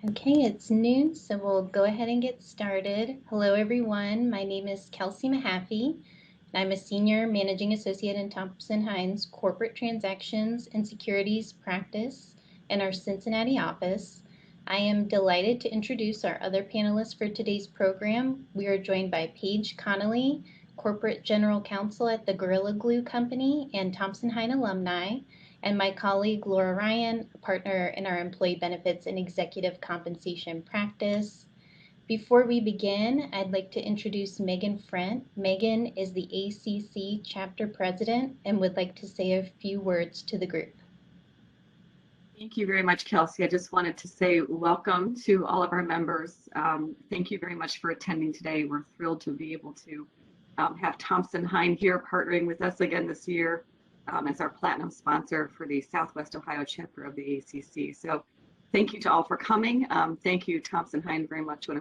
Okay, it's noon, so we'll go ahead and get started. Hello, everyone. My name is Kelsey Mehaffie, and I'm a Senior Managing Associate in Thompson Hine's Corporate Transactions and Securities Practice in our Cincinnati office. I am delighted to introduce our other panelists for today's program. We are joined by Paige Connelly, Corporate General Counsel at the Gorilla Glue Company and Thompson Hine alumni, and my colleague Laura Ryan, a partner in our Employee Benefits and Executive Compensation practice. Before we begin, I'd like to introduce Megan Frent. Megan is the ACC Chapter President and would like to say a few words to the group. Thank you very much, Kelsey. I just wanted to say welcome to all of our members. Thank you very much for attending today. We're thrilled to be able to have Thompson Hine here partnering with us again this year as our platinum sponsor for the Southwest Ohio chapter of the ACC. So thank you to all for coming. Thank you, Thompson Hine, very much for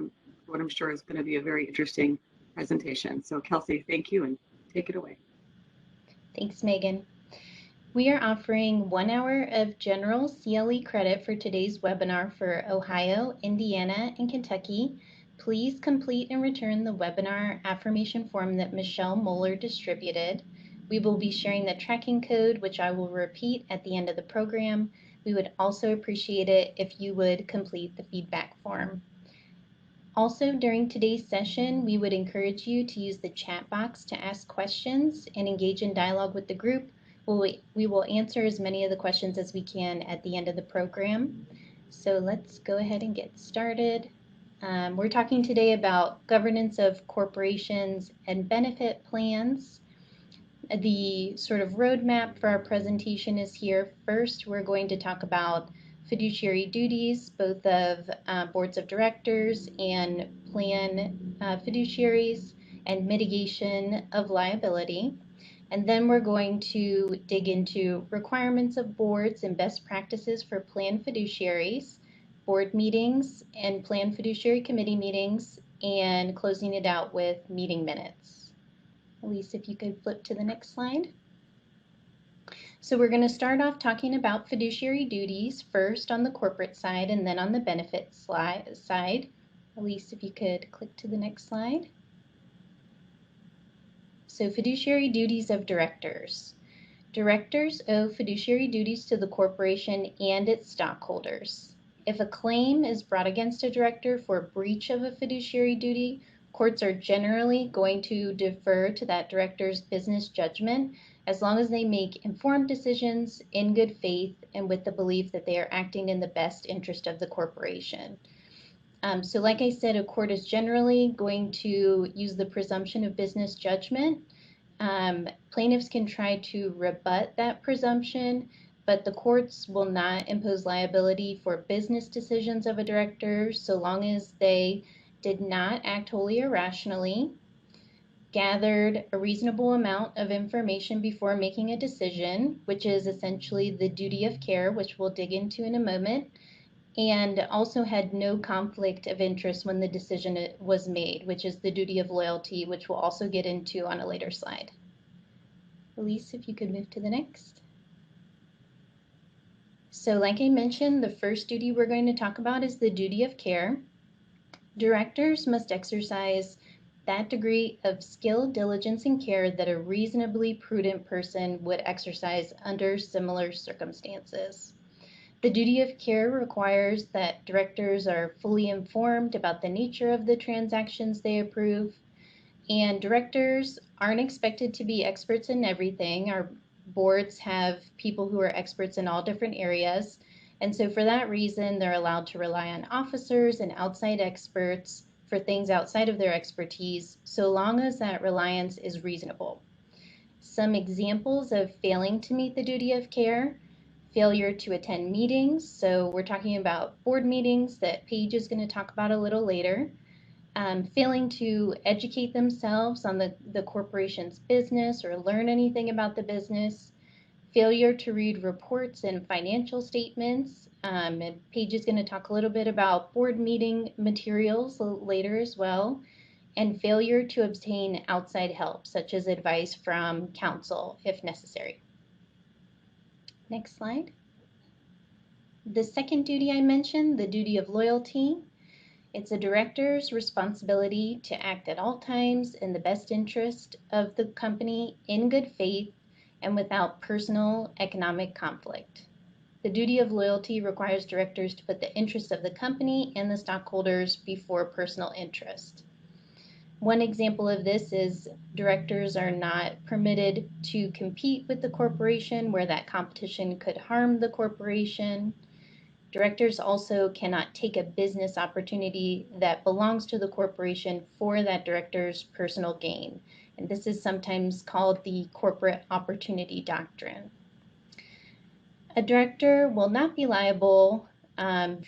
what I'm sure is going to be a very interesting presentation. So Kelsey, thank you, and take it away. Thanks, Megan. We are offering 1 hour of general CLE credit for today's webinar for Ohio, Indiana, and Kentucky. Please complete and return the webinar affirmation form that Michelle Moeller distributed. We will be sharing the tracking code, which I will repeat at the end of the program. We would also appreciate it if you would complete the feedback form. Also, during today's session, we would encourage you to use the chat box to ask questions and engage in dialogue with the group. We will answer as many of the questions as we can at the end of the program. So let's go ahead and get started. We're talking today about governance of corporations and benefit plans. The sort of roadmap for our presentation is here. First, we're going to talk about fiduciary duties, both of boards of directors and plan fiduciaries, and mitigation of liability. And then we're going to dig into requirements of boards and best practices for plan fiduciaries, board meetings and plan fiduciary committee meetings, and closing it out with meeting minutes. Elise, if you could flip to the next slide. So we're going to start off talking about fiduciary duties first on the corporate side and then on the benefits side. Elise, if you could click to the next slide. So fiduciary duties of directors. Directors owe fiduciary duties to the corporation and its stockholders. If a claim is brought against a director for breach of a fiduciary duty, courts are generally going to defer to that director's business judgment as long as they make informed decisions in good faith and with the belief that they are acting in the best interest of the corporation. So like I said, a court is generally going to use the presumption of business judgment. Plaintiffs can try to rebut that presumption, but the courts will not impose liability for business decisions of a director so long as they did not act wholly irrationally, gathered a reasonable amount of information before making a decision, which is essentially the duty of care, which we'll dig into in a moment, and also had no conflict of interest when the decision was made, which is the duty of loyalty, which we'll also get into on a later slide. Elise, if you could move to the next. So like I mentioned, the first duty we're going to talk about is the duty of care. Directors must exercise that degree of skill, diligence, and care that a reasonably prudent person would exercise under similar circumstances. The duty of care requires that directors are fully informed about the nature of the transactions they approve, and directors aren't expected to be experts in everything. Our boards have people who are experts in all different areas, and so for that reason, they're allowed to rely on officers and outside experts for things outside of their expertise, so long as that reliance is reasonable. Some examples of failing to meet the duty of care: failure to attend meetings. So we're talking about board meetings that Paige is going to talk about a little later. Failing to educate themselves on the corporation's business or learn anything about the business. Failure to read reports and financial statements. And Paige is going to talk a little bit about board meeting materials later as well. And failure to obtain outside help, such as advice from counsel if necessary. Next slide. The second duty I mentioned, the duty of loyalty, it's a director's responsibility to act at all times in the best interest of the company in good faith and without personal economic conflict. The duty of loyalty requires directors to put the interests of the company and the stockholders before personal interest. One example of this is directors are not permitted to compete with the corporation where that competition could harm the corporation. Directors also cannot take a business opportunity that belongs to the corporation for that director's personal gain. And this is sometimes called the corporate opportunity doctrine. A director will not be liable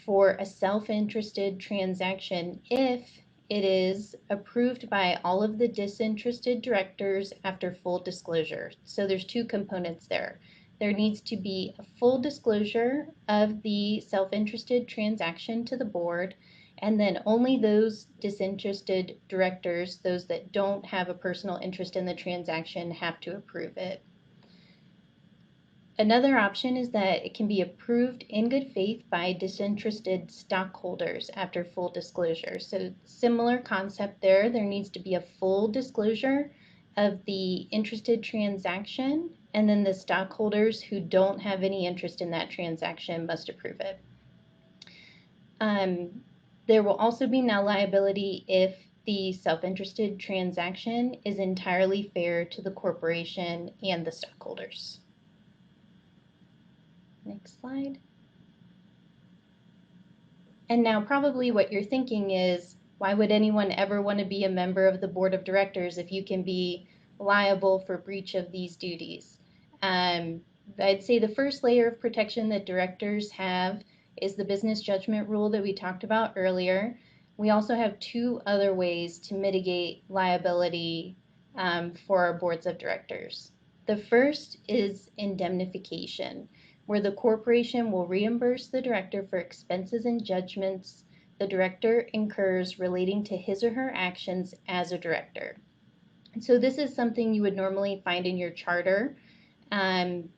for a self-interested transaction if it is approved by all of the disinterested directors after full disclosure. So there's two components there. There needs to be a full disclosure of the self-interested transaction to the board, and then only those disinterested directors, those that don't have a personal interest in the transaction, have to approve it. Another option is that it can be approved in good faith by disinterested stockholders after full disclosure. So similar concept there. There needs to be a full disclosure of the interested transaction, and then the stockholders who don't have any interest in that transaction must approve it. There will also be no liability if the self-interested transaction is entirely fair to the corporation and the stockholders. Next slide. And now probably what you're thinking is, why would anyone ever want to be a member of the board of directors if you can be liable for breach of these duties? I'd say the first layer of protection that directors have is the business judgment rule that we talked about earlier. We also have two other ways to mitigate liability for our boards of directors. The first is indemnification, where the corporation will reimburse the director for expenses and judgments the director incurs relating to his or her actions as a director. And so this is something you would normally find in your charter. And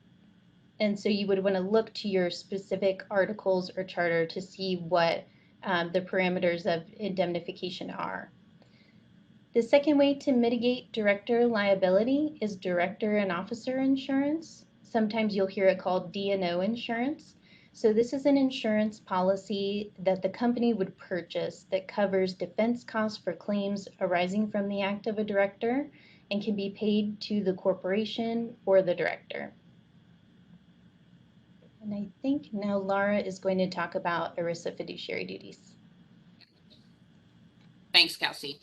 so you would want to look to your specific articles or charter to see what the parameters of indemnification are. The second way to mitigate director liability is director and officer insurance. Sometimes you'll hear it called D&O insurance. So this is an insurance policy that the company would purchase that covers defense costs for claims arising from the act of a director and can be paid to the corporation or the director. And I think now Laura is going to talk about Erisa fiduciary duties. Thanks, Kelsey.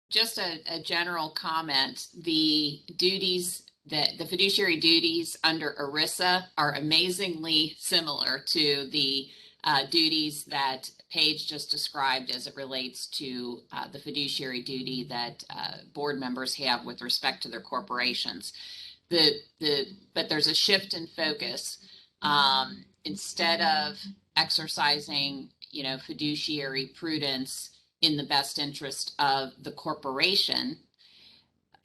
Just a general comment, the fiduciary duties under Erisa are amazingly similar to the duties that Paige just described as it relates to the fiduciary duty that board members have with respect to their corporations. But there's a shift in focus. Instead of exercising, fiduciary prudence in the best interest of the corporation,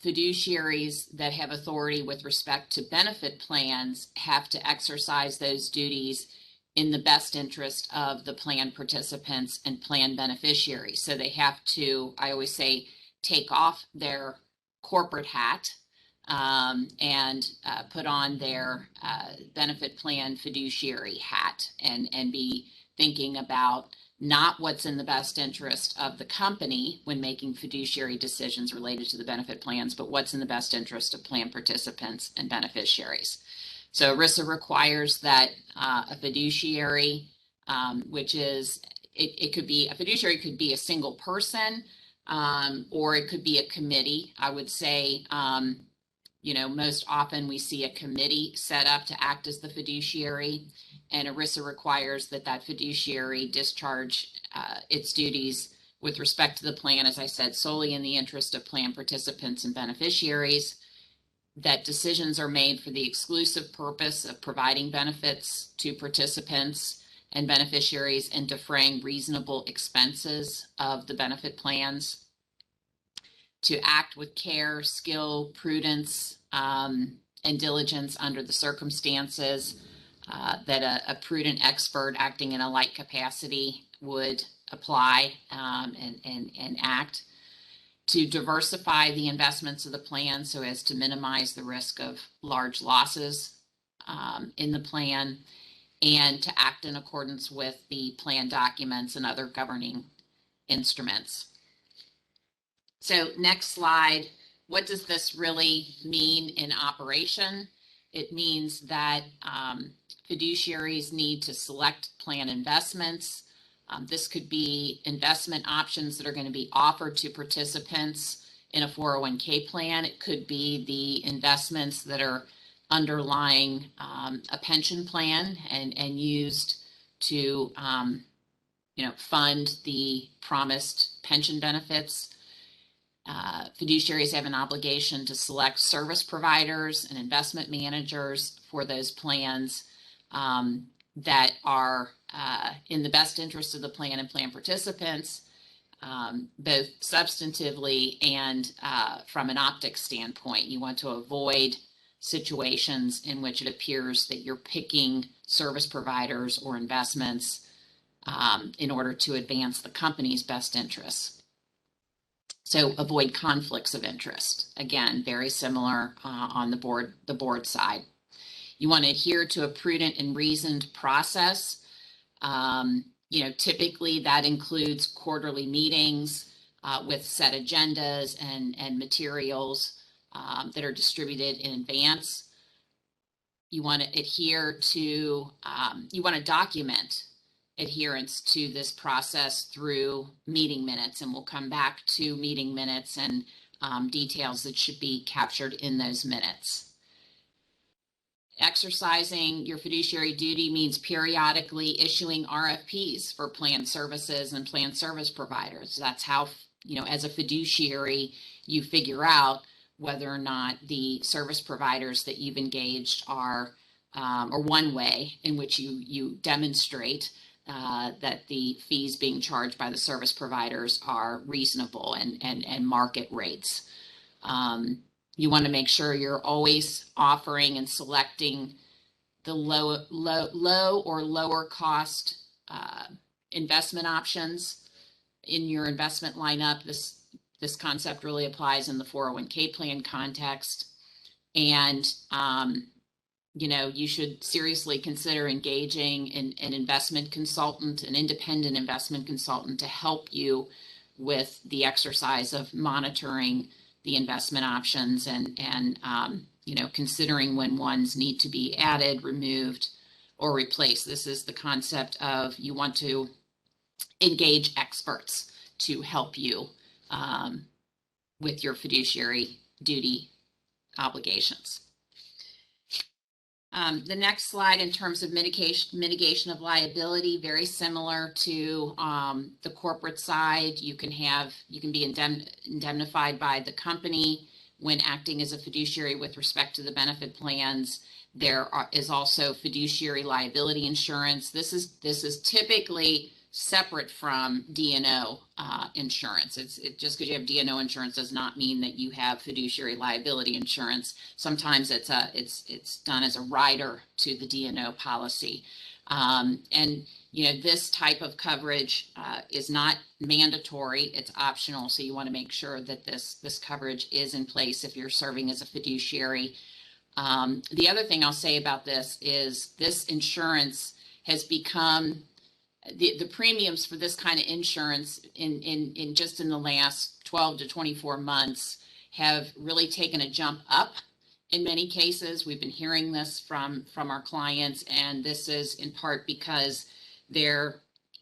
fiduciaries that have authority with respect to benefit plans have to exercise those duties in the best interest of the plan participants and plan beneficiaries. So they have to, I always say, take off their corporate hat and put on their benefit plan fiduciary hat and be thinking about not what's in the best interest of the company when making fiduciary decisions related to the benefit plans, but what's in the best interest of plan participants and beneficiaries. So ERISA requires that a fiduciary, which is, it could be, a fiduciary could be a single person, or it could be a committee. I would say, most often we see a committee set up to act as the fiduciary, and ERISA requires that fiduciary discharge its duties with respect to the plan, as I said, solely in the interest of plan participants and beneficiaries, that decisions are made for the exclusive purpose of providing benefits to participants and beneficiaries and defraying reasonable expenses of the benefit plans, to act with care, skill, prudence, and diligence under the circumstances that a prudent expert acting in a like capacity would apply and act, to diversify the investments of the plan so as to minimize the risk of large losses in the plan, and to act in accordance with the plan documents and other governing instruments. So next slide, what does this really mean in operation? It means that fiduciaries need to select plan investments. This could be investment options that are going to be offered to participants in a 401k plan. It could be the investments that are underlying a pension plan and used to fund the promised pension benefits. Fiduciaries have an obligation to select service providers and investment managers for those plans that are in the best interest of the plan and plan participants, both substantively and from an optics standpoint. You want to avoid situations in which it appears that you're picking service providers or investments in order to advance the company's best interests. So avoid conflicts of interest. Again, very similar on the board side. You want to adhere to a prudent and reasoned process. Typically that includes quarterly meetings with set agendas and materials that are distributed in advance. You want to adhere to, you want to document adherence to this process through meeting minutes, and we'll come back to meeting minutes and details that should be captured in those minutes. Exercising your fiduciary duty means periodically issuing RFPs for plan services and plan service providers. That's how, as a fiduciary, you figure out whether or not the service providers that you've engaged are, or one way in which you demonstrate that the fees being charged by the service providers are reasonable and market rates. You want to make sure you're always offering and selecting the low or lower cost investment options in your investment lineup. This concept really applies in the 401k plan context. And you should seriously consider engaging an investment consultant, an independent investment consultant, to help you with the exercise of monitoring the investment options and considering when ones need to be added, removed, or replaced. This is the concept of you want to engage experts to help you with your fiduciary duty obligations. The next slide, in terms of mitigation of liability, very similar to the corporate side. You can be indemnified by the company when acting as a fiduciary with respect to the benefit plans. There is also fiduciary liability insurance. This is typically separate from D&O insurance. Just because you have D&O insurance does not mean that you have fiduciary liability insurance. Sometimes it's done as a rider to the D&O policy. This type of coverage is not mandatory, it's optional. So you want to make sure that this coverage is in place if you're serving as a fiduciary. The other thing I'll say about this is this insurance has become the premiums for this kind of insurance in just in the last 12 to 24 months have really taken a jump up in many cases. We've been hearing this from our clients, and this is in part because there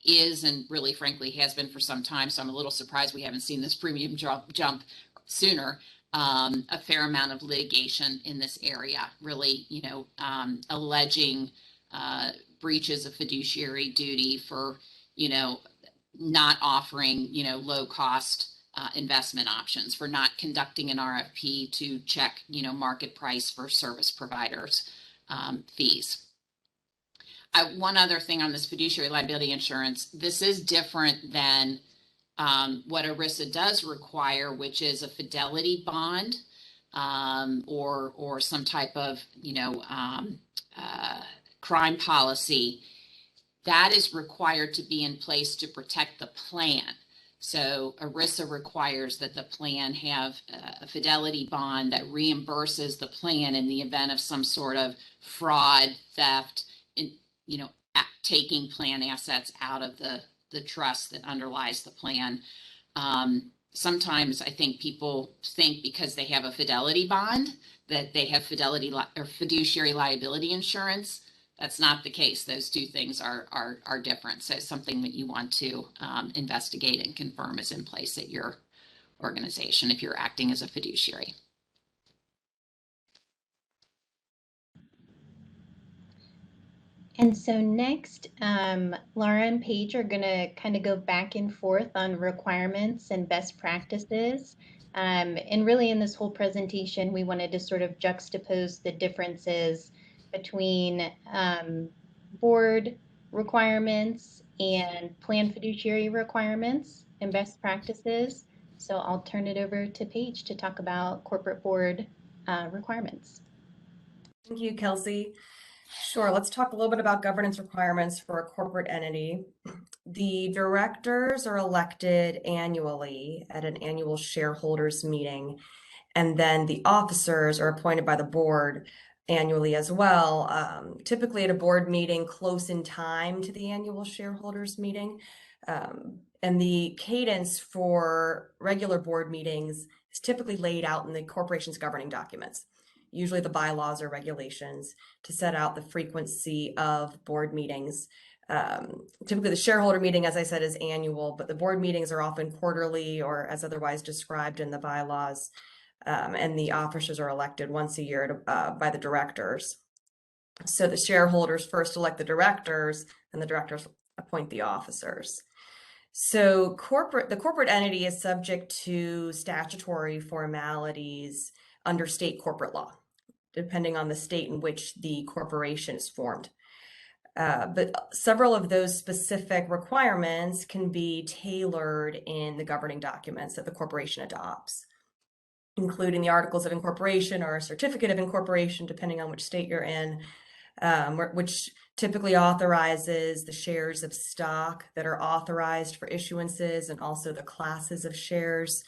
is, and really frankly has been for some time, so I'm a little surprised we haven't seen this premium jump sooner, a fair amount of litigation in this area, really, alleging breaches of fiduciary duty for, not offering, low cost investment options, for not conducting an RFP to check, market price for service providers' fees. One other thing on this fiduciary liability insurance, this is different than what Erisa does require, which is a fidelity bond. or some type of, crime policy, that is required to be in place to protect the plan. So Erisa requires that the plan have a fidelity bond that reimburses the plan in the event of some sort of fraud, theft, and, taking plan assets out of the trust that underlies the plan. Sometimes I think people think because they have a fidelity bond that they have or fiduciary liability insurance. That's not the case. Those two things are different. So it's something that you want to investigate and confirm is in place at your organization if you're acting as a fiduciary. And so next, Laura and Paige are going to kind of go back and forth on requirements and best practices. And really in this whole presentation, we wanted to sort of juxtapose the differences between board requirements and plan fiduciary requirements and best practices. So I'll turn it over to Paige to talk about corporate board requirements. Thank you, Kelsey. Sure, let's talk a little bit about governance requirements for a corporate entity. The directors are elected annually at an annual shareholders meeting, and then the officers are appointed by the board annually as well, typically at a board meeting close in time to the annual shareholders meeting. And the cadence for regular board meetings is typically laid out in the corporation's governing documents, usually the bylaws or regulations, to set out the frequency of board meetings. Typically the shareholder meeting, as I said, is annual, but the board meetings are often quarterly or as otherwise described in the bylaws. And the officers are elected once a year by the directors. So the shareholders first elect the directors, and the directors appoint the officers. So the corporate entity is subject to statutory formalities under state corporate law, depending on the state in which the corporation is formed. But several of those specific requirements can be tailored in the governing documents that the corporation adopts, including the articles of incorporation or a certificate of incorporation, depending on which state you're in, which typically authorizes the shares of stock that are authorized for issuances and also the classes of shares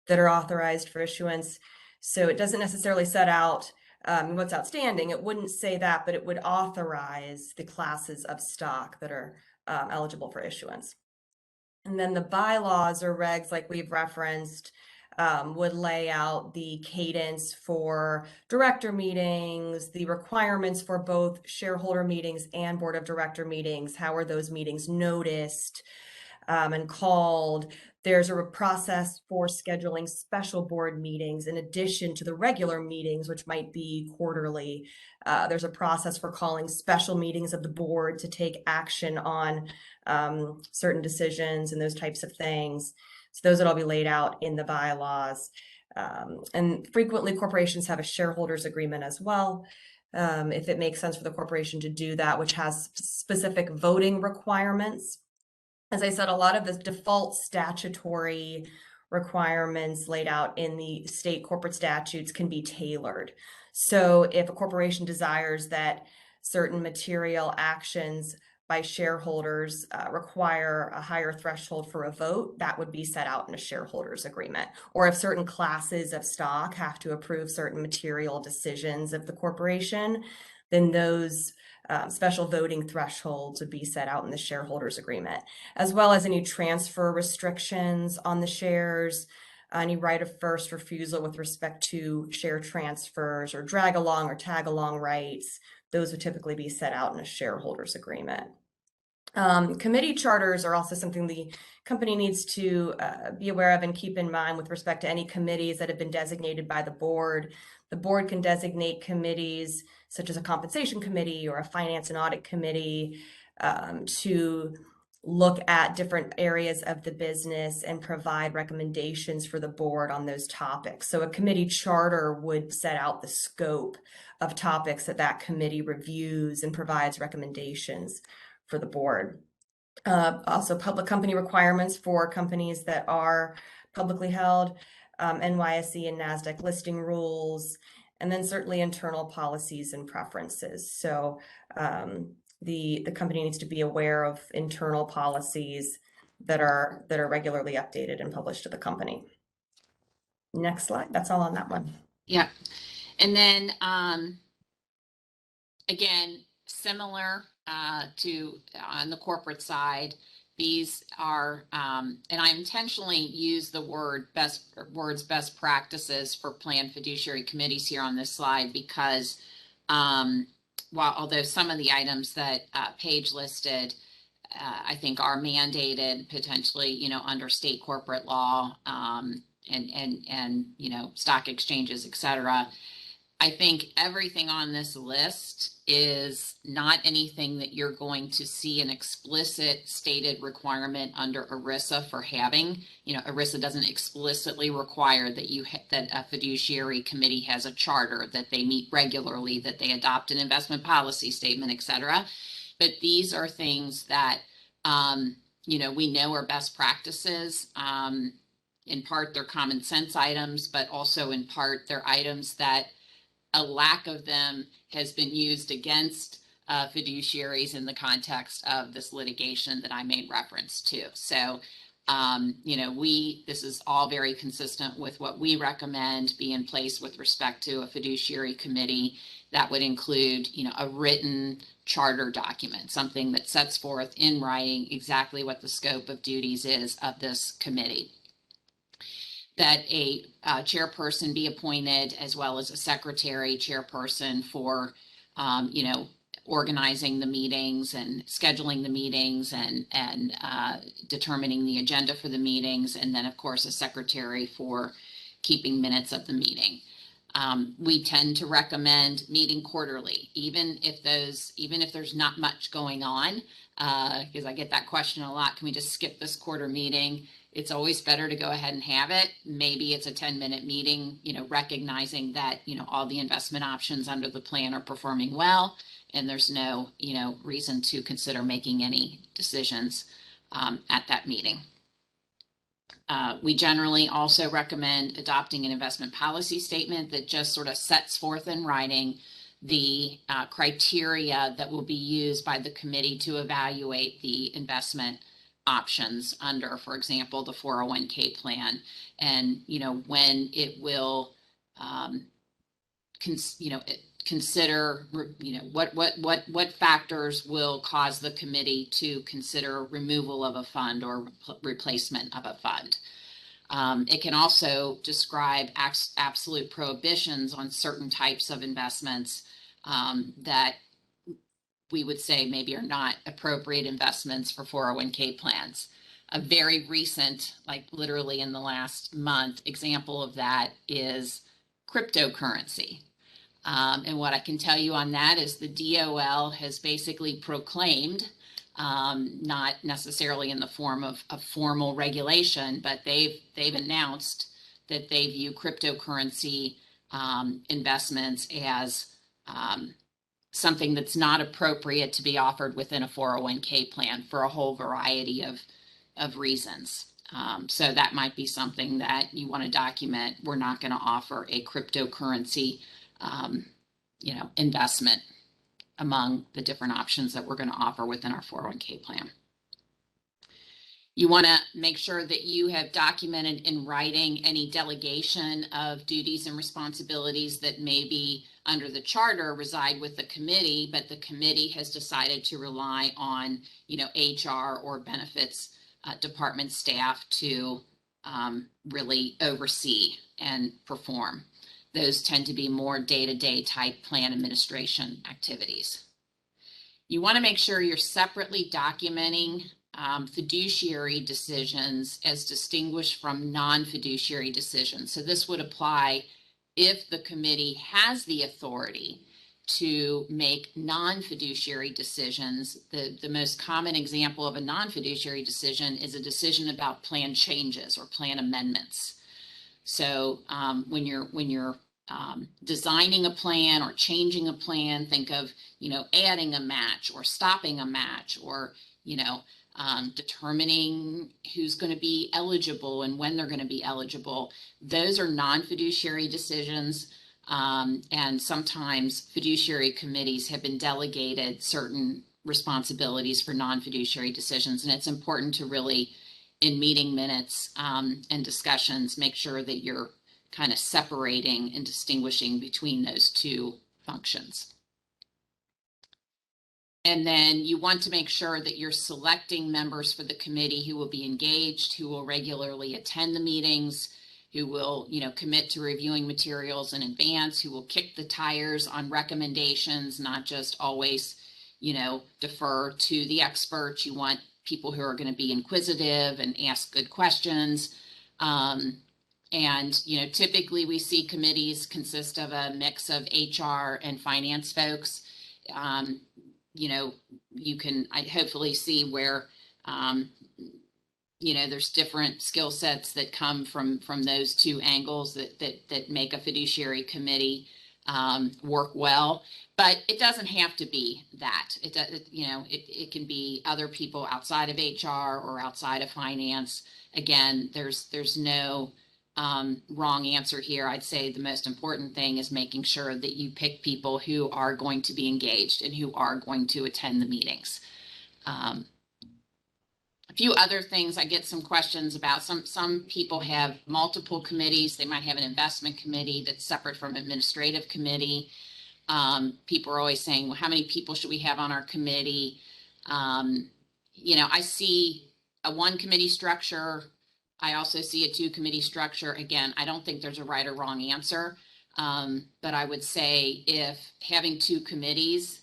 that are authorized for issuance. So it doesn't necessarily set out what's outstanding. It wouldn't say that, but it would authorize the classes of stock that are eligible for issuance. And then the bylaws or regs, like we've referenced, would lay out the cadence for director meetings, the requirements for both shareholder meetings and board of director meetings. How are those meetings noticed and called? There's a process for scheduling special board meetings in addition to the regular meetings, which might be quarterly. There's a process for calling special meetings of the board to take action on certain decisions and those types of things. So those would all be laid out in the bylaws. And frequently corporations have a shareholders agreement as well, if it makes sense for the corporation to do that, which has specific voting requirements. As I said, a lot of the default statutory requirements laid out in the state corporate statutes can be tailored. So if a corporation desires that certain material actions by shareholders require a higher threshold for a vote, that would be set out in a shareholders agreement. Or if certain classes of stock have to approve certain material decisions of the corporation, then those special voting thresholds would be set out in the shareholders agreement, as well as any transfer restrictions on the shares, any right of first refusal with respect to share transfers or drag along or tag along rights. Those would typically be set out in a shareholders agreement. Committee charters are also something the company needs to be aware of and keep in mind with respect to any committees that have been designated by the board. The board can designate committees such as a compensation committee or a finance and audit committee to look at different areas of the business and provide recommendations for the board on those topics. So a committee charter would set out the scope of topics that that committee reviews and provides recommendations for the board. Also public company requirements for companies that are publicly held. NYSE and NASDAQ listing rules, and then certainly internal policies and preferences. So the company needs to be aware of internal policies that are regularly updated and published to the company. Next slide. That's all on that one. Yeah. And then again, similar to on the corporate side, these are, and I intentionally use the words best practices for planned fiduciary committees here on this slide because although some of the items that Paige listed, I think are mandated potentially, under state corporate law and stock exchanges, et cetera. I think everything on this list is not anything that you're going to see an explicit stated requirement under Erisa for having. Erisa doesn't explicitly require that that a fiduciary committee has a charter, that they meet regularly, that they adopt an investment policy statement, et cetera. But these are things that, we know are best practices. In part, they're common sense items, but also in part, they're items that a lack of them has been used against fiduciaries in the context of this litigation that I made reference to. So, this is all very consistent with what we recommend be in place with respect to a fiduciary committee. That would include, a written charter document, something that sets forth in writing exactly what the scope of duties is of this committee. That a chairperson be appointed, as well as a secretary chairperson for, organizing the meetings and scheduling the meetings and determining the agenda for the meetings, and then of course a secretary for keeping minutes of the meeting. We tend to recommend meeting quarterly, even if there's not much going on, because I get that question a lot. Can we just skip this quarter meeting? It's always better to go ahead and have it. Maybe it's a 10-minute meeting, recognizing that, all the investment options under the plan are performing well, and there's no, reason to consider making any decisions at that meeting. We generally also recommend adopting an investment policy statement that just sort of sets forth in writing the criteria that will be used by the committee to evaluate the investment options under, for example, the 401k plan, and when it will consider what factors will cause the committee to consider removal of a fund or replacement of a fund. It can also describe absolute prohibitions on certain types of investments that we would say maybe are not appropriate investments for 401k plans. A very recent, like literally in the last month, example of that is cryptocurrency. And what I can tell you on that is the DOL has basically proclaimed, not necessarily in the form of a formal regulation, but they've announced that they view cryptocurrency investments as something that's not appropriate to be offered within a 401k plan for a whole variety of reasons. So that might be something that you want to document. We're not going to offer a cryptocurrency, investment among the different options that we're going to offer within our 401k plan. You want to make sure that you have documented in writing any delegation of duties and responsibilities that may be under the charter reside with the committee, but the committee has decided to rely on, HR or benefits department staff to really oversee and perform. Those tend to be more day-to-day type plan administration activities. You want to make sure you're separately documenting fiduciary decisions as distinguished from non-fiduciary decisions. So this would apply if the committee has the authority to make non-fiduciary decisions. The most common example of a non-fiduciary decision is a decision about plan changes or plan amendments. So when you're designing a plan or changing a plan, think of, adding a match or stopping a match or, determining who's going to be eligible and when they're going to be eligible. Those are non-fiduciary decisions. And sometimes fiduciary committees have been delegated certain responsibilities for non-fiduciary decisions. And it's important to really, in meeting minutes and discussions, make sure that you're kind of separating and distinguishing between those two functions. And then you want to make sure that you're selecting members for the committee who will be engaged, who will regularly attend the meetings, who will, commit to reviewing materials in advance, who will kick the tires on recommendations, not just always, defer to the experts. You want people who are going to be inquisitive and ask good questions. Typically we see committees consist of a mix of HR and finance folks. You can hopefully see where, there's different skill sets that come from those two angles that make a fiduciary committee work well. But it doesn't have to be that. It can be other people outside of HR or outside of finance. Again, there's no wrong answer here. I'd say the most important thing is making sure that you pick people who are going to be engaged and who are going to attend the meetings. A few other things I get some questions about. Some people have multiple committees. They might have an investment committee that's separate from administrative committee. People are always saying, well, how many people should we have on our committee? I see a one committee structure. I also see a two committee structure. Again, I don't think there's a right or wrong answer. But I would say if having two committees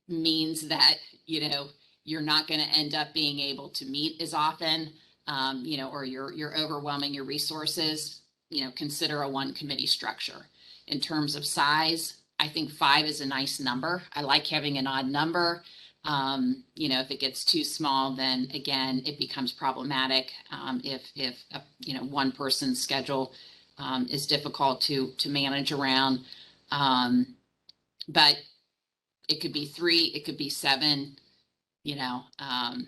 means that, you're not going to end up being able to meet as often, or you're overwhelming your resources, consider a one committee structure. In terms of size, I think 5 is a nice number. I like having an odd number. If it gets too small, then again, it becomes problematic. If one person's schedule is difficult to manage around. But it could be 3, it could be 7. I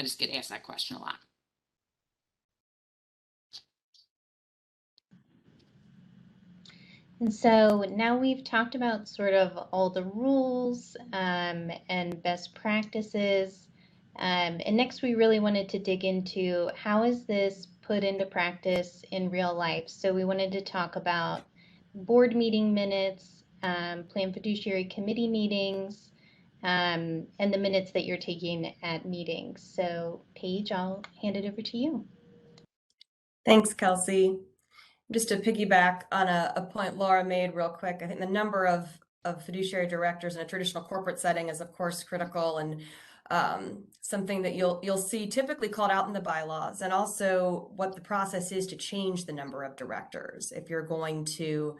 just get asked that question a lot. And so now we've talked about sort of all the rules and best practices. And next we really wanted to dig into how is this put into practice in real life. So we wanted to talk about board meeting minutes, plan fiduciary committee meetings, and the minutes that you're taking at meetings. So Paige, I'll hand it over to you. Thanks, Kelsey. Just to piggyback on a point Laura made real quick, I think the number of fiduciary directors in a traditional corporate setting is of course critical, and something that you'll see typically called out in the bylaws, and also what the process is to change the number of directors. If you're going to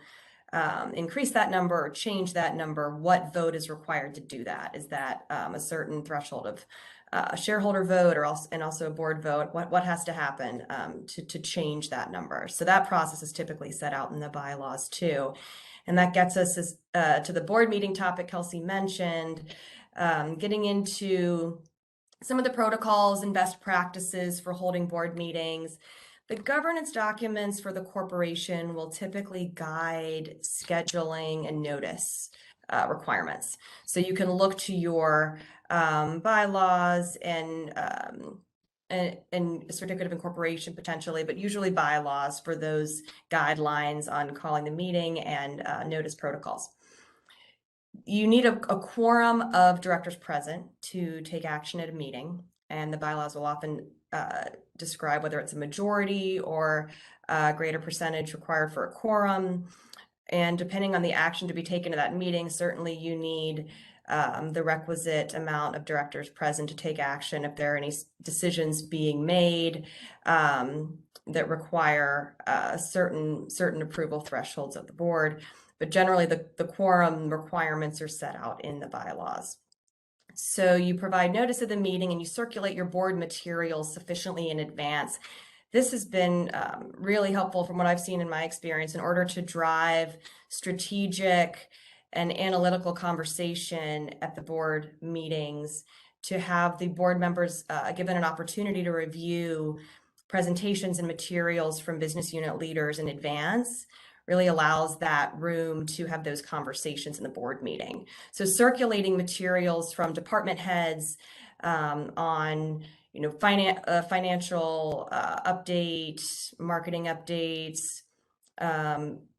increase that number or change that number, what vote is required to do that? Is that a certain threshold of a shareholder vote or also a board vote? What has to happen to change that number? So that process is typically set out in the bylaws too. And that gets us to the board meeting topic Kelsey mentioned, getting into some of the protocols and best practices for holding board meetings. The governance documents for the corporation will typically guide scheduling and notice requirements. So you can look to your bylaws and certificate of incorporation potentially, but usually bylaws for those guidelines on calling the meeting and notice protocols. You need a quorum of directors present to take action at a meeting, and the bylaws will often describe whether it's a majority or a greater percentage required for a quorum. And depending on the action to be taken at that meeting, certainly you need the requisite amount of directors present to take action if there are any decisions being made that require certain approval thresholds of the board. But generally the quorum requirements are set out in the bylaws. So you provide notice of the meeting and you circulate your board materials sufficiently in advance. This has been really helpful from what I've seen in my experience in order to drive strategic and analytical conversation at the board meetings to have the board members given an opportunity to review presentations and materials from business unit leaders in advance really allows that room to have those conversations in the board meeting. So circulating materials from department heads on financial updates, marketing updates,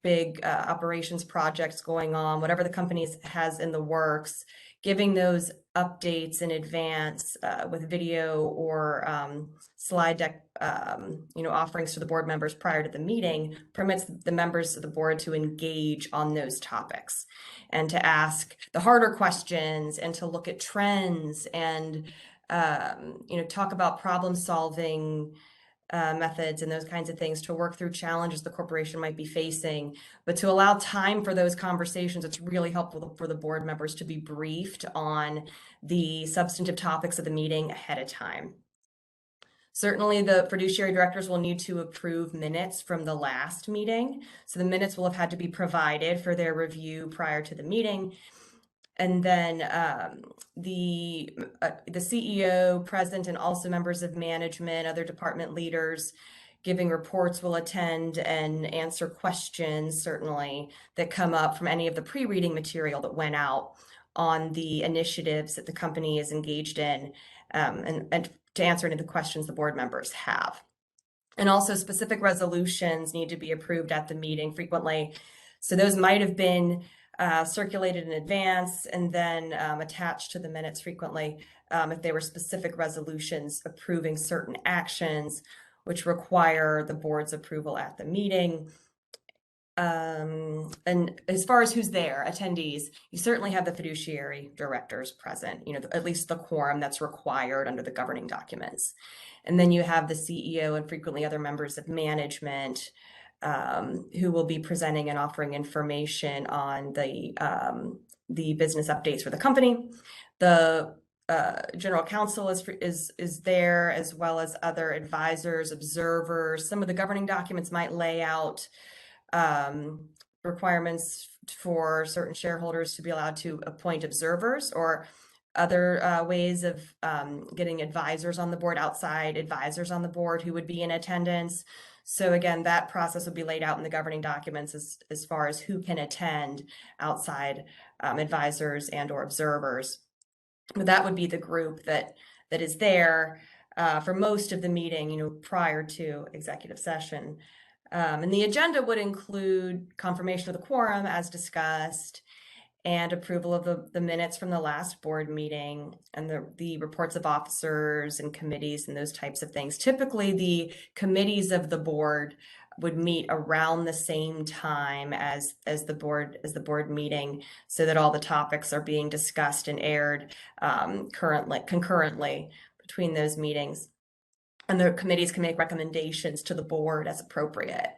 big operations projects going on, whatever the company has in the works, giving those updates in advance with video or slide deck, offerings to the board members prior to the meeting permits the members of the board to engage on those topics and to ask the harder questions and to look at trends and, talk about problem solving methods and those kinds of things to work through challenges the corporation might be facing, but to allow time for those conversations. It's really helpful for the board members to be briefed on the substantive topics of the meeting ahead of time. Certainly, the fiduciary directors will need to approve minutes from the last meeting. So the minutes will have had to be provided for their review prior to the meeting. And then the CEO, president, and also members of management, other department leaders giving reports will attend and answer questions, certainly, that come up from any of the pre-reading material that went out on the initiatives that the company is engaged in, and to answer any of the questions the board members have. And also specific resolutions need to be approved at the meeting frequently. So those might have been circulated in advance and then attached to the minutes frequently if they were specific resolutions approving certain actions which require the board's approval at the meeting. And as far as who's there, attendees, you certainly have the fiduciary directors present, at least the quorum that's required under the governing documents. And then you have the CEO and frequently other members of management who will be presenting and offering information on the business updates for the company. The general counsel is there, as well as other advisors, observers. Some of the governing documents might lay out requirements for certain shareholders to be allowed to appoint observers or other ways of getting advisors on the board, outside advisors on the board who would be in attendance. So again, that process will be laid out in the governing documents as far as who can attend, outside advisors and or observers. But that would be the group that is there for most of the meeting, prior to executive session. And the agenda would include confirmation of the quorum as discussed, and approval of the minutes from the last board meeting, and the reports of officers and committees and those types of things. Typically, the committees of the board would meet around the same time as the board meeting, so that all the topics are being discussed and aired concurrently between those meetings. And the committees can make recommendations to the board as appropriate.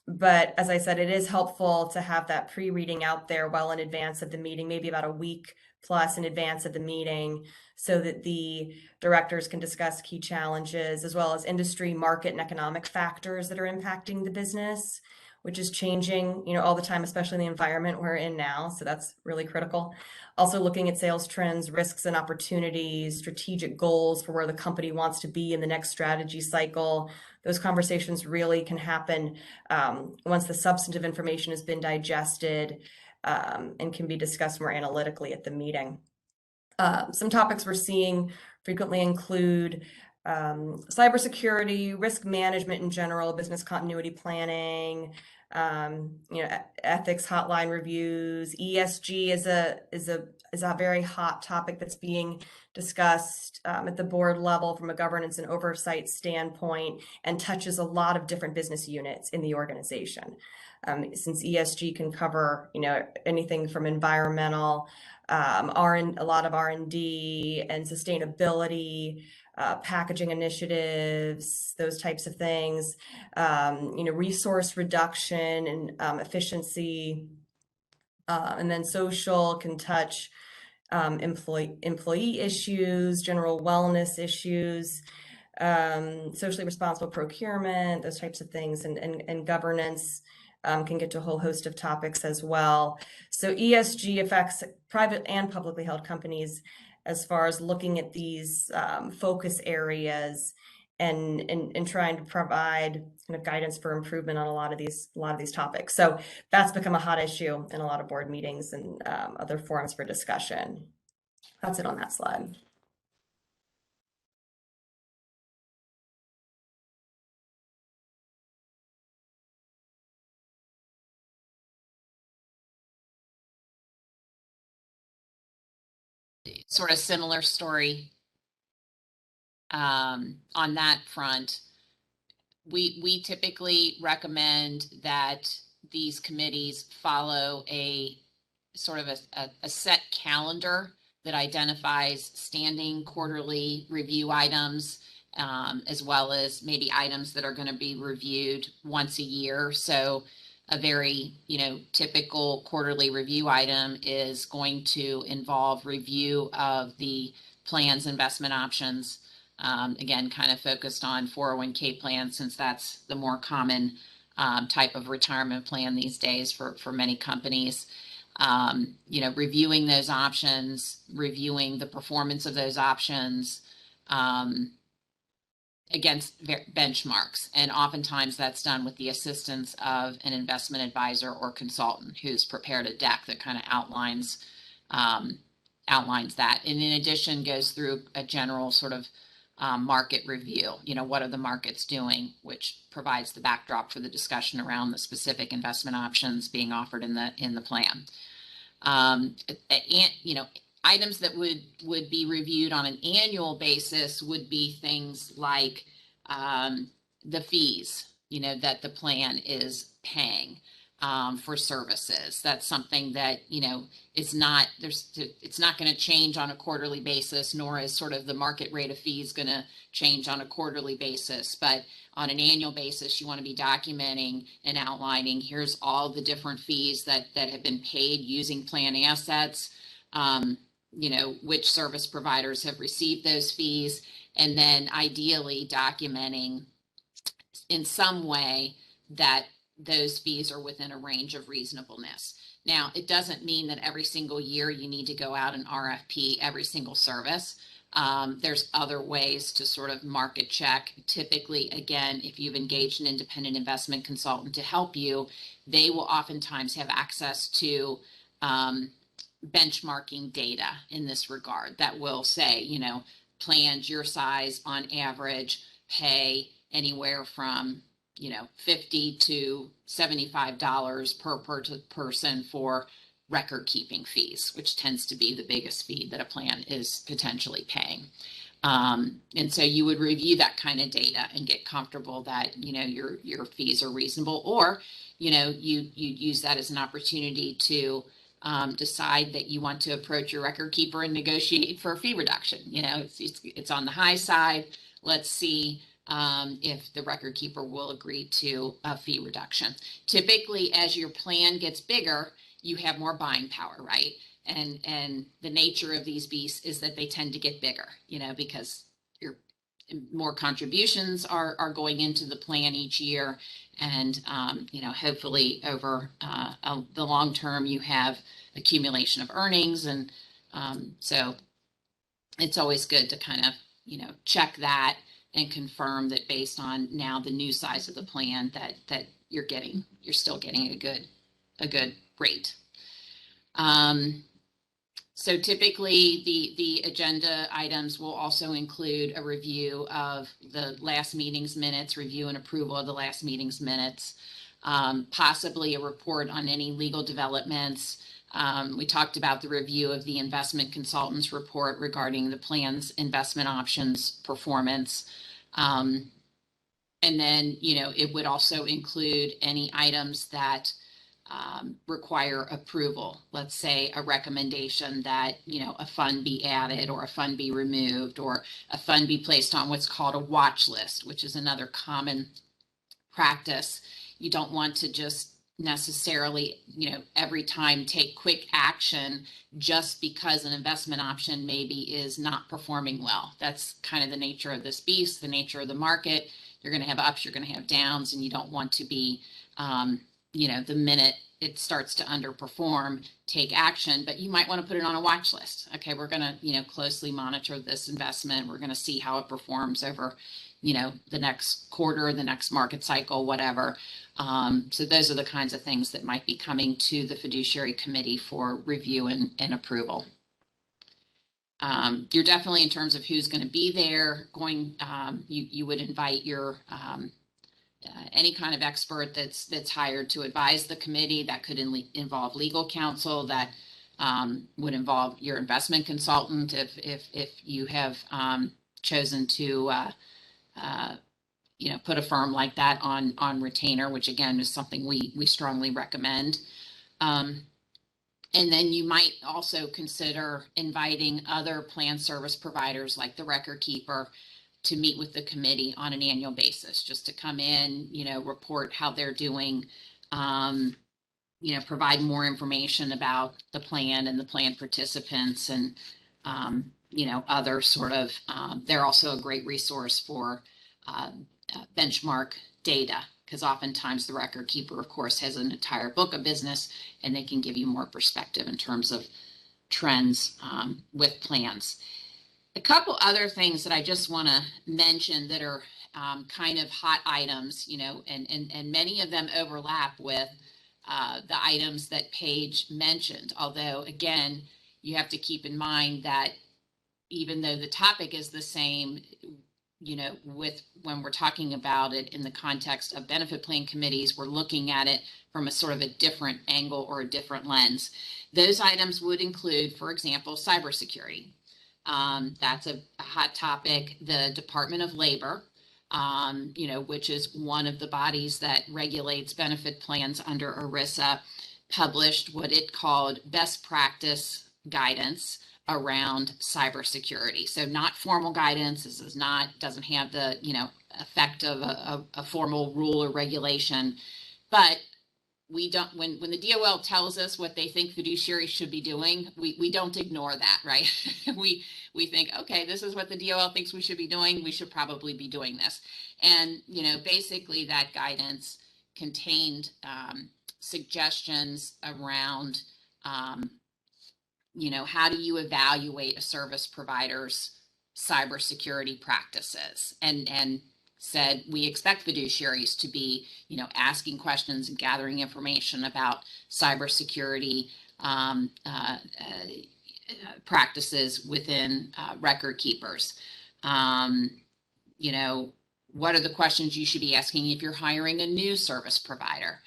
But as I said, it is helpful to have that pre-reading out there well in advance of the meeting, maybe about a week plus in advance of the meeting, so that the directors can discuss key challenges as well as industry, market, and economic factors that are impacting the business, which is changing, all the time, especially in the environment we're in now. So that's really critical. Also looking at sales trends, risks and opportunities, strategic goals for where the company wants to be in the next strategy cycle. Those conversations really can happen once the substantive information has been digested and can be discussed more analytically at the meeting. Some topics we're seeing frequently include cybersecurity, risk management in general, business continuity planning, ethics hotline reviews. ESG is a very hot topic that's being discussed at the board level from a governance and oversight standpoint, and touches a lot of different business units in the organization. Since ESG can cover, anything from environmental, a lot of R&D and sustainability, packaging initiatives, those types of things, resource reduction and efficiency, and then social can touch employee issues, general wellness issues, socially responsible procurement, those types of things, and governance can get to a whole host of topics as well. So ESG affects private and publicly held companies as far as looking at these focus areas and trying to provide kind of guidance for improvement on a lot of these topics. So that's become a hot issue in a lot of board meetings and other forums for discussion. That's it on that slide. Sort of similar story on that front. We typically recommend that these committees follow a sort of a set calendar that identifies standing quarterly review items, as well as maybe items that are going to be reviewed once a year. So a very, typical quarterly review item is going to involve review of the plan's investment options. Again, kind of focused on 401k plans, since that's the more common type of retirement plan these days for many companies. Reviewing those options, reviewing the performance of those options against benchmarks. And oftentimes that's done with the assistance of an investment advisor or consultant who's prepared a deck that kind of outlines that. And in addition, goes through a general sort of market review. What are the markets doing, which provides the backdrop for the discussion around the specific investment options being offered in the plan. Items that would be reviewed on an annual basis would be things like the fees, that the plan is paying for services. That's something that, it's not going to change on a quarterly basis, nor is sort of the market rate of fees going to change on a quarterly basis. But on an annual basis, you want to be documenting and outlining, here's all the different fees that have been paid using plan assets, which service providers have received those fees, and then ideally documenting in some way that those fees are within a range of reasonableness. Now, it doesn't mean that every single year you need to go out and RFP every single service. There's other ways to sort of market check. Typically, again, if you've engaged an independent investment consultant to help you, they will oftentimes have access to benchmarking data in this regard that will say, plans your size on average pay anywhere from $50 to $75 per person for record keeping fees, which tends to be the biggest fee that a plan is potentially paying. And so you would review that kind of data and get comfortable that your fees are reasonable, or you use that as an opportunity to decide that you want to approach your record keeper and negotiate for a fee reduction. It's on the high side. Let's see if the record keeper will agree to a fee reduction. Typically, as your plan gets bigger, you have more buying power, right? And the nature of these beasts is that they tend to get bigger, because your more contributions are going into the plan each year, and hopefully over the long term you have accumulation of earnings, and so it's always good to kind of check that and confirm that based on now the new size of the plan that you're still getting a good rate. So typically the agenda items will also include a review of the last meeting's minutes, review and approval of the last meeting's minutes, possibly a report on any legal developments. We talked about the review of the investment consultant's report regarding the plan's investment options performance. And then, it would also include any items that require approval. Let's say a recommendation that, a fund be added or a fund be removed or a fund be placed on what's called a watch list, which is another common practice. You don't want to just necessarily, every time take quick action just because an investment option maybe is not performing well. That's kind of the nature of this beast, the nature of the market. You're going to have ups, you're going to have downs, and you don't want to be, the minute it starts to underperform, take action, but you might want to put it on a watch list. Okay, we're going to, closely monitor this investment. We're going to see how it performs over, the next quarter, the next market cycle, whatever. So those are the kinds of things that might be coming to the fiduciary committee for review and approval. You're definitely, in terms of who's going to be there, you would invite your any kind of expert that's hired to advise the committee. That could involve legal counsel, that would involve your investment consultant if you have chosen to put a firm like that on retainer, which again is something we strongly recommend. And then you might also consider inviting other plan service providers like the record keeper to meet with the committee on an annual basis, just to come in, report how they're doing, provide more information about the plan and the plan participants, and, other sort of, they're also a great resource for benchmark data, because oftentimes the record keeper, of course, has an entire book of business, and they can give you more perspective in terms of trends with plans. A couple other things that I just want to mention that are kind of hot items, and many of them overlap with the items that Paige mentioned. Although, again, you have to keep in mind that even though the topic is the same, when we're talking about it in the context of benefit plan committees, we're looking at it from a sort of a different angle or a different lens. Those items would include, for example, cybersecurity. That's a hot topic. The Department of Labor, which is one of the bodies that regulates benefit plans under Erisa, published what it called best practice guidance around cybersecurity. So not formal guidance. This doesn't have the, effect of a formal rule or regulation, but we don't, when the DOL tells us what they think fiduciaries should be doing, we don't ignore that, right? we think, okay, this is what the DOL thinks we should be doing. We should probably be doing this. And, basically that guidance contained suggestions around, how do you evaluate a service provider's cybersecurity practices, and said we expect fiduciaries to be, asking questions and gathering information about cybersecurity practices within record keepers. What are the questions you should be asking if you're hiring a new service provider?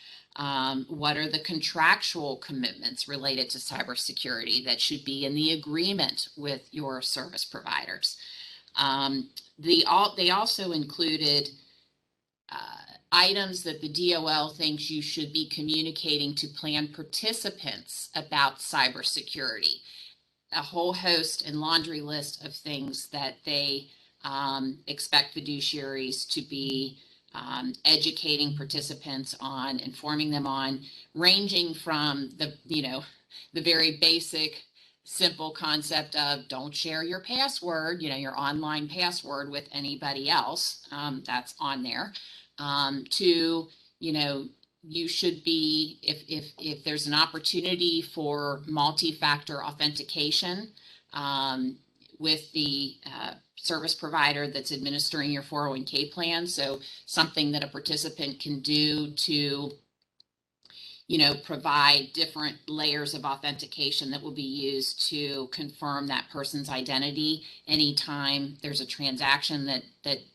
What are the contractual commitments related to cybersecurity that should be in the agreement with your service providers? They also included items that the DOL thinks you should be communicating to plan participants about cybersecurity. A whole host and laundry list of things that they expect fiduciaries to be educating participants on, informing them on, ranging from the very basic, simple concept of don't share your password, your online password with anybody else. That's on there. To, you should be, if there's an opportunity for multi-factor authentication with the service provider that's administering your 401k plan. So something that a participant can do to, provide different layers of authentication that will be used to confirm that person's identity anytime there's a transaction that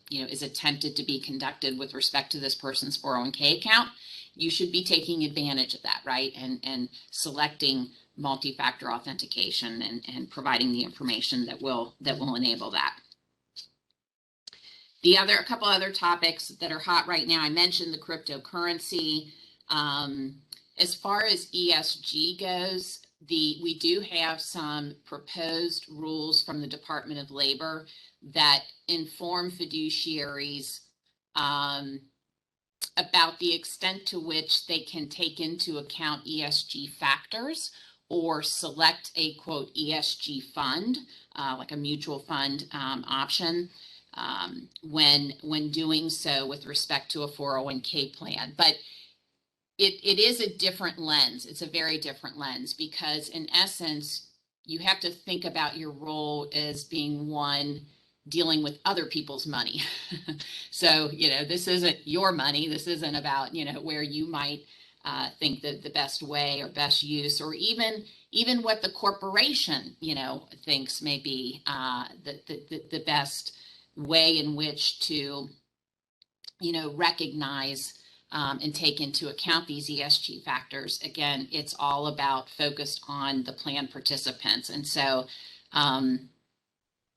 is attempted to be conducted with respect to this person's 401k account. You should be taking advantage of that, right? And selecting multi-factor authentication and providing the information that will enable that. A couple other topics that are hot right now, I mentioned the cryptocurrency. As far as ESG goes, we do have some proposed rules from the Department of Labor that inform fiduciaries about the extent to which they can take into account ESG factors or select a, quote, ESG fund, like a mutual fund option, when doing so with respect to a 401k plan. But it is a different lens. It's a very different lens because in essence, you have to think about your role as being one dealing with other people's money. So, this isn't your money. This isn't about, where you might think that the best way or best use, or even what the corporation, thinks may be the best way in which to, recognize and take into account these ESG factors. Again, it's all about focused on the plan participants. And so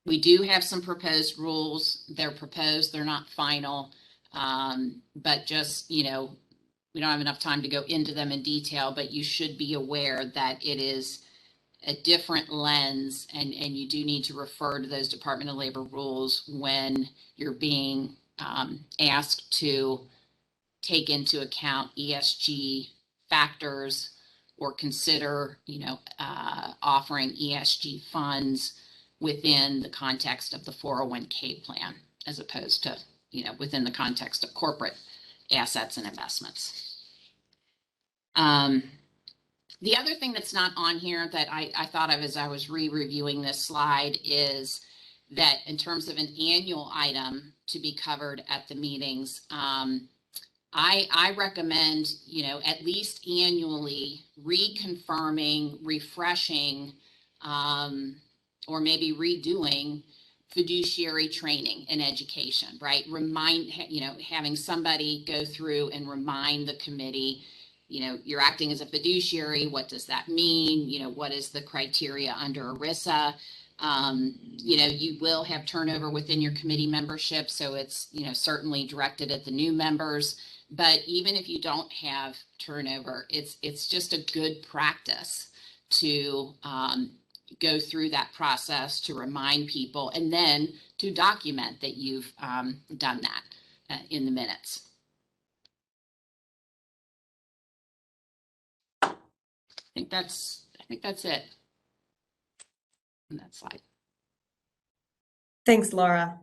we do have some proposed rules. They're proposed, they're not final, but just, we don't have enough time to go into them in detail, but you should be aware that it is a different lens, and you do need to refer to those Department of Labor rules when you're being asked to take into account ESG factors or consider, offering ESG funds within the context of the 401k plan, as opposed to, within the context of corporate assets and investments. The other thing that's not on here that I thought of as I was re-reviewing this slide is that in terms of an annual item to be covered at the meetings, I recommend, at least annually reconfirming, refreshing, or maybe redoing fiduciary training and education, right? Having somebody go through and remind the committee, you're acting as a fiduciary. What does that mean? What is the criteria under Erisa? You will have turnover within your committee membership. So it's, certainly directed at the new members. But even if you don't have turnover, it's just a good practice to go through that process, to remind people, and then to document that you've done that in the minutes. I think that's it on that slide. Thanks, Laura.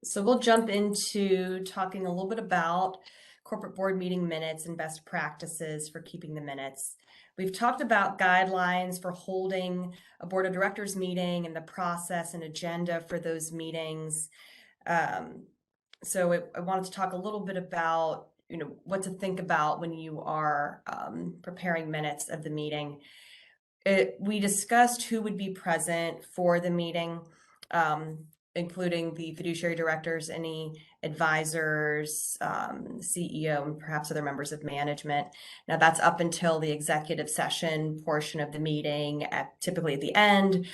So we'll jump into talking a little bit about corporate board meeting minutes and best practices for keeping the minutes. We've talked about guidelines for holding a board of directors meeting and the process and agenda for those meetings. So I wanted to talk a little bit about, what to think about when you are preparing minutes of the meeting. We discussed who would be present for the meeting, including the fiduciary directors, any advisors, CEO, and perhaps other members of management. Now that's up until the executive session portion of the meeting, typically at the end,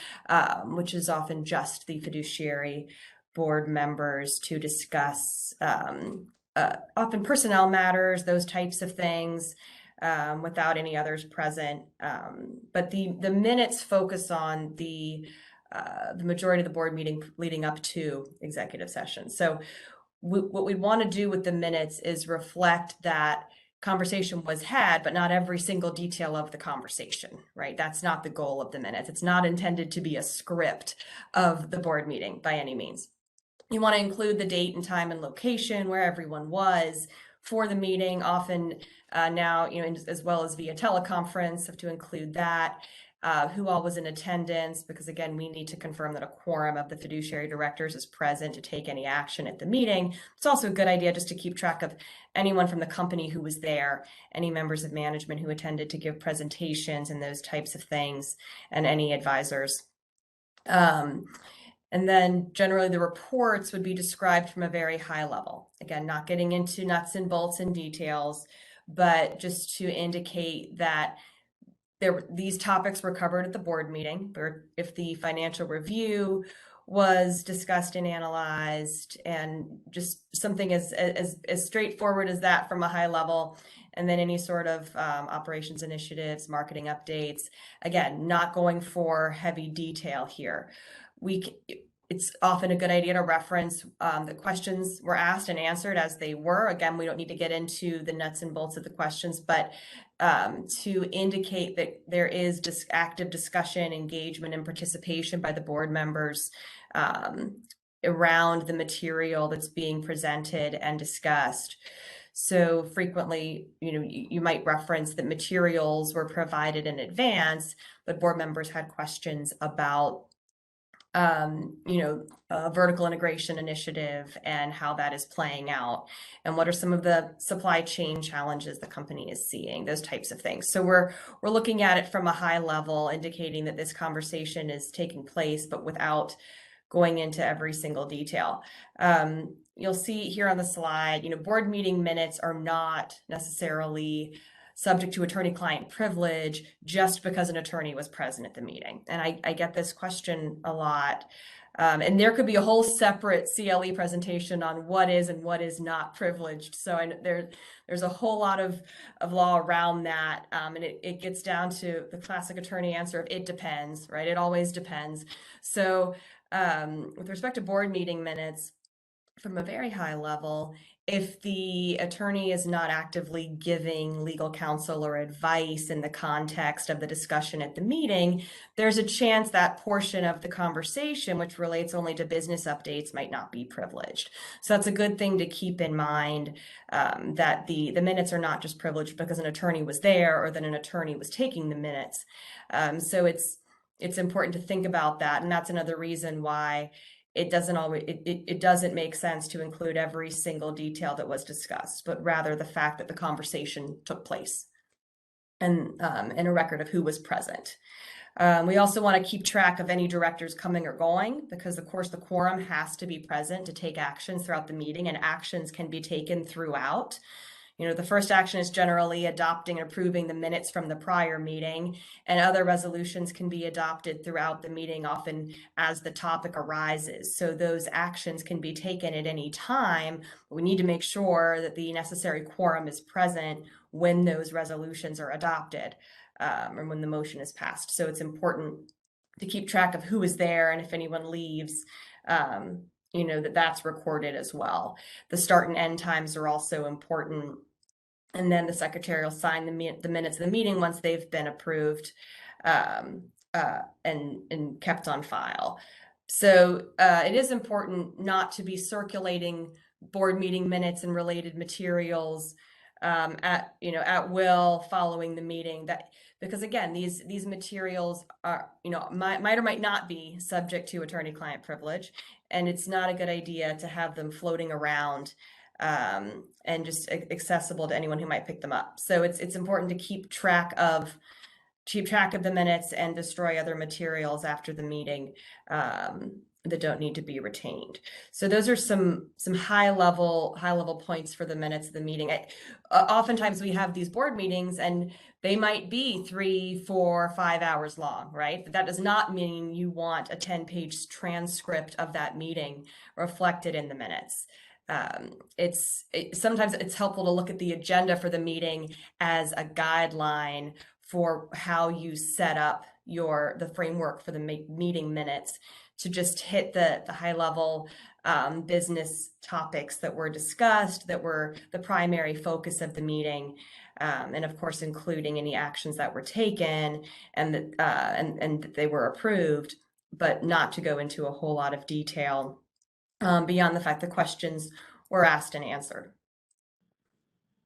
which is often just the fiduciary board members to discuss often personnel matters, those types of things, without any others present. But the minutes focus on the majority of the board meeting leading up to executive session. So what we want to do with the minutes is reflect that conversation was had, but not every single detail of the conversation, right? That's not the goal of the minutes. It's not intended to be a script of the board meeting by any means. You want to include the date and time and location where everyone was for the meeting, often now, as well as via teleconference, have to include that. Who all was in attendance, because again, we need to confirm that a quorum of the fiduciary directors is present to take any action at the meeting. It's also a good idea just to keep track of anyone from the company who was there, any members of management who attended to give presentations and those types of things, and any advisors. And then generally the reports would be described from a very high level. Again, not getting into nuts and bolts and details, but just to indicate that these topics were covered at the board meeting, or if the financial review was discussed and analyzed, and just something as straightforward as that from a high level. And then any sort of operations initiatives, marketing updates, again, not going for heavy detail here. It's often a good idea to reference the questions were asked and answered as they were. Again, we don't need to get into the nuts and bolts of the questions, but to indicate that there is active discussion, engagement, and participation by the board members around the material that's being presented and discussed. So frequently, you might reference that materials were provided in advance, but board members had questions about vertical integration initiative and how that is playing out, and what are some of the supply chain challenges the company is seeing, those types of things. So we're looking at it from a high level, indicating that this conversation is taking place, but without going into every single detail. You'll see here on the slide, board meeting minutes are not necessarily subject to attorney-client privilege just because an attorney was present at the meeting. And I get this question a lot. And there could be a whole separate CLE presentation on what is and what is not privileged. So there's a whole lot of law around that. And it gets down to the classic attorney answer of it depends, right? It always depends. So with respect to board meeting minutes, from a very high level, if the attorney is not actively giving legal counsel or advice in the context of the discussion at the meeting, there's a chance that portion of the conversation, which relates only to business updates, might not be privileged. So that's a good thing to keep in mind, that the minutes are not just privileged because an attorney was there or that an attorney was taking the minutes. So it's important to think about that. And that's another reason why it doesn't make sense to include every single detail that was discussed, but rather the fact that the conversation took place and a record of who was present. We also want to keep track of any directors coming or going, because of course the quorum has to be present to take actions throughout the meeting, and actions can be taken throughout. The first action is generally adopting and approving the minutes from the prior meeting, and other resolutions can be adopted throughout the meeting, often as the topic arises. So those actions can be taken at any time, but we need to make sure that the necessary quorum is present when those resolutions are adopted, or when the motion is passed. So it's important to keep track of who is there, and if anyone leaves, that's recorded as well. The start and end times are also important. And then the secretary will sign the minutes of the meeting once they've been approved, and kept on file. So it is important not to be circulating board meeting minutes and related materials at will following the meeting, because again, these materials are might or might not be subject to attorney-client privilege, and it's not a good idea to have them floating around and just accessible to anyone who might pick them up. So it's important to keep track of the minutes and destroy other materials after the meeting that don't need to be retained. So those are some high level points for the minutes of the meeting. Oftentimes we have these board meetings and they might be 3, 4, 5 hours long, right? But that does not mean you want a 10-page transcript of that meeting reflected in the minutes. Sometimes it's helpful to look at the agenda for the meeting as a guideline for how you set up the framework for the meeting minutes, to just hit the high level business topics that were discussed, that were the primary focus of the meeting, and of course including any actions that were taken and that they were approved, but not to go into a whole lot of detail beyond the fact that questions were asked and answered.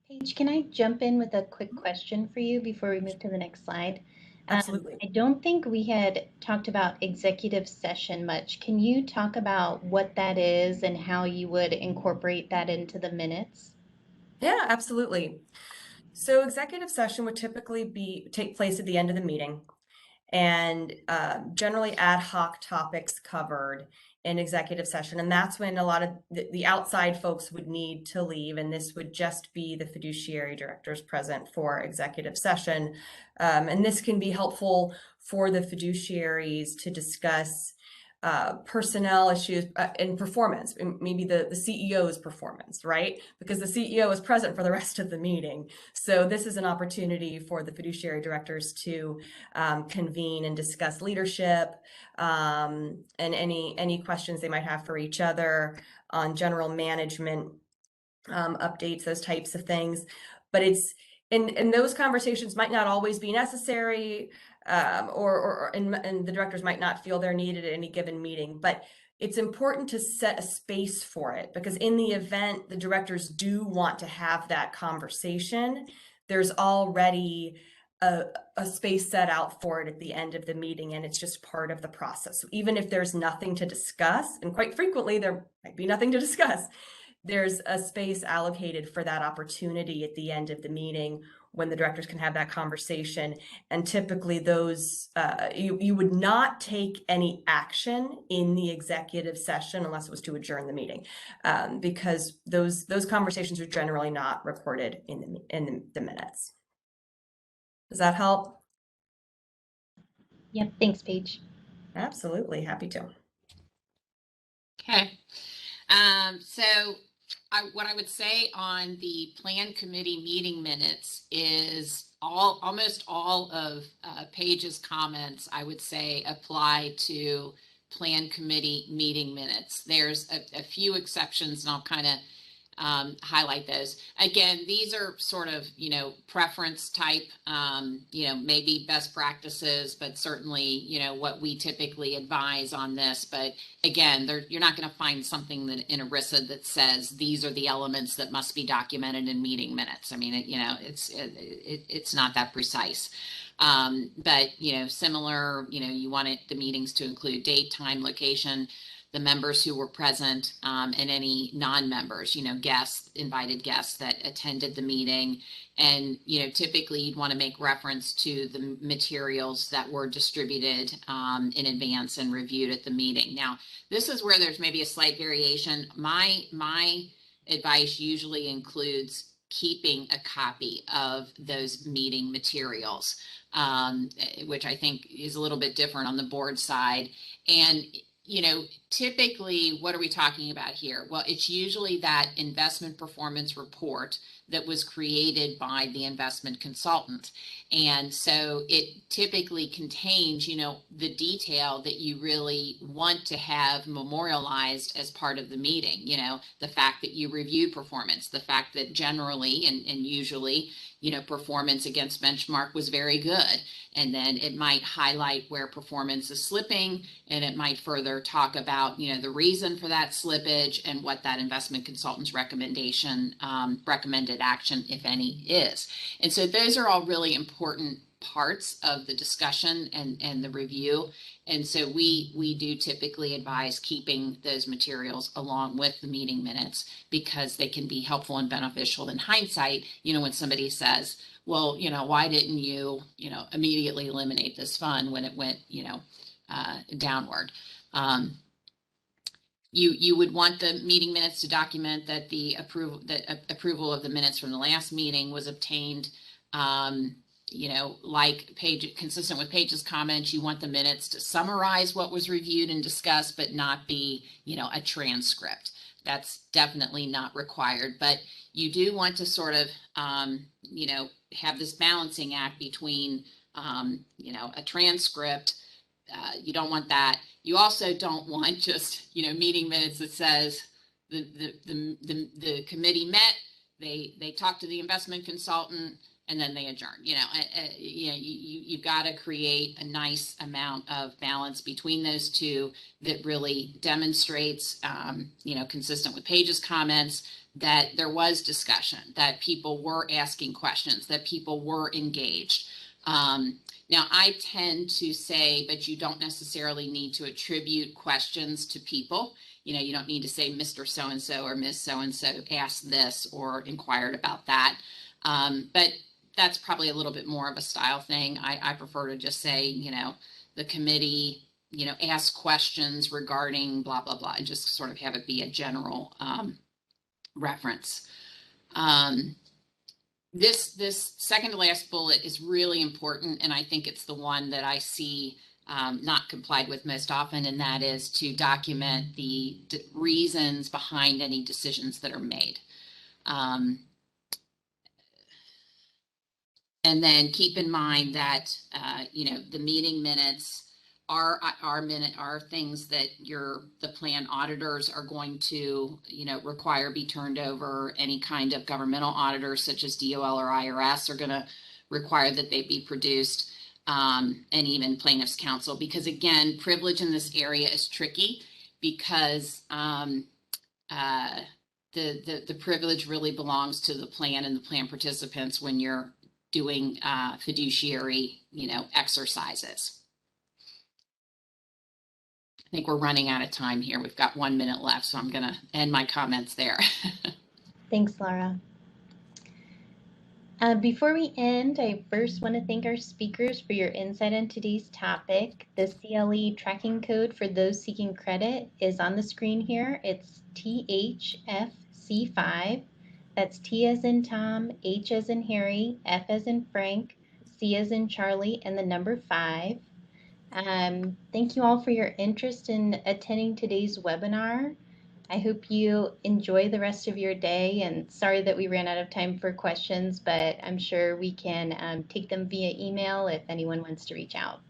Paige, can I jump in with a quick question for you before we move to the next slide? Absolutely. I don't think we had talked about executive session much. Can you talk about what that is and how you would incorporate that into the minutes? Yeah, absolutely. So executive session would typically take place at the end of the meeting, and generally ad hoc topics covered in executive session. And that's when a lot of the outside folks would need to leave, and this would just be the fiduciary directors present for executive session. And this can be helpful for the fiduciaries to discuss personnel issues and performance, maybe the CEO's performance, right? Because the CEO is present for the rest of the meeting. So this is an opportunity for the fiduciary directors to convene and discuss leadership, and any questions they might have for each other on general management updates, those types of things. But and those conversations might not always be necessary. and the directors might not feel they're needed at any given meeting, but it's important to set a space for it, because in the event the directors do want to have that conversation, there's already a space set out for it at the end of the meeting, and it's just part of the process. So even if there's nothing to discuss, and quite frequently there might be nothing to discuss, there's a space allocated for that opportunity at the end of the meeting when the directors can have that conversation. And typically those, you would not take any action in the executive session unless it was to adjourn the meeting, because those conversations are generally not recorded in the minutes. Does that help? Yep, thanks, Paige. Absolutely, happy to. Okay. So what I would say on the plan committee meeting minutes is almost all of Paige's comments, I would say, apply to plan committee meeting minutes. There's a few exceptions, and I'll kind of highlight those. Again, these are sort of, preference type, maybe best practices, but certainly, what we typically advise on this. But again, you're not going to find something that in Erisa that says these are the elements that must be documented in meeting minutes. I mean, it's not that precise. But, similar, you want the meetings to include date, time, location, the members who were present, and any non-members, guests, invited guests that attended the meeting. And, typically you'd want to make reference to the materials that were distributed in advance and reviewed at the meeting. Now, this is where there's maybe a slight variation. My advice usually includes keeping a copy of those meeting materials, which I think is a little bit different on the board side. And typically, what are we talking about here? Well, it's usually that investment performance report that was created by the investment consultant. And so it typically contains, the detail that you really want to have memorialized as part of the meeting. The fact that you reviewed performance, the fact that generally and usually, performance against benchmark was very good. And then it might highlight where performance is slipping, and it might further talk about, the reason for that slippage and what that investment consultant's recommended action, if any, is. And so those are all really important parts of the discussion and the review. And so we do typically advise keeping those materials along with the meeting minutes, because they can be helpful and beneficial in hindsight, when somebody says, well, why didn't you, immediately eliminate this fund when it went, downward? You would want the meeting minutes to document that the approval of the minutes from the last meeting was obtained. Like Paige, consistent with Paige's comments, you want the minutes to summarize what was reviewed and discussed, but not be, a transcript. That's definitely not required, but you do want to sort of, have this balancing act between, a transcript. You don't want that. You also don't want just, meeting minutes that says the committee met, they talked to the investment consultant, and then they adjourn. You've got to create a nice amount of balance between those two that really demonstrates, consistent with Paige's comments, that there was discussion, that people were asking questions, that people were engaged. Now, I tend to say, but you don't necessarily need to attribute questions to people. You don't need to say Mr. So-and-so or Ms. So-and-so asked this or inquired about that. But that's probably a little bit more of a style thing. I prefer to just say, the committee, ask questions regarding blah, blah, blah, and just sort of have it be a general reference. This second to last bullet is really important, and I think it's the one that I see not complied with most often, and that is to document the reasons behind any decisions that are made. And then keep in mind that, the meeting minutes are things that the plan auditors are going to, require be turned over. Any kind of governmental auditors such as DOL or IRS are going to require that they be produced. and even plaintiff's counsel, because again, privilege in this area is tricky because the privilege really belongs to the plan and the plan participants when you're doing fiduciary, exercises. I think we're running out of time here. We've got 1 minute left, so I'm going to end my comments there. Thanks, Laura. Before we end, I first want to thank our speakers for your insight on today's topic. The CLE tracking code for those seeking credit is on the screen here. It's THFC5. That's T as in Tom, H as in Harry, F as in Frank, C as in Charlie, and the number 5. Thank you all for your interest in attending today's webinar. I hope you enjoy the rest of your day, and sorry that we ran out of time for questions, but I'm sure we can take them via email if anyone wants to reach out.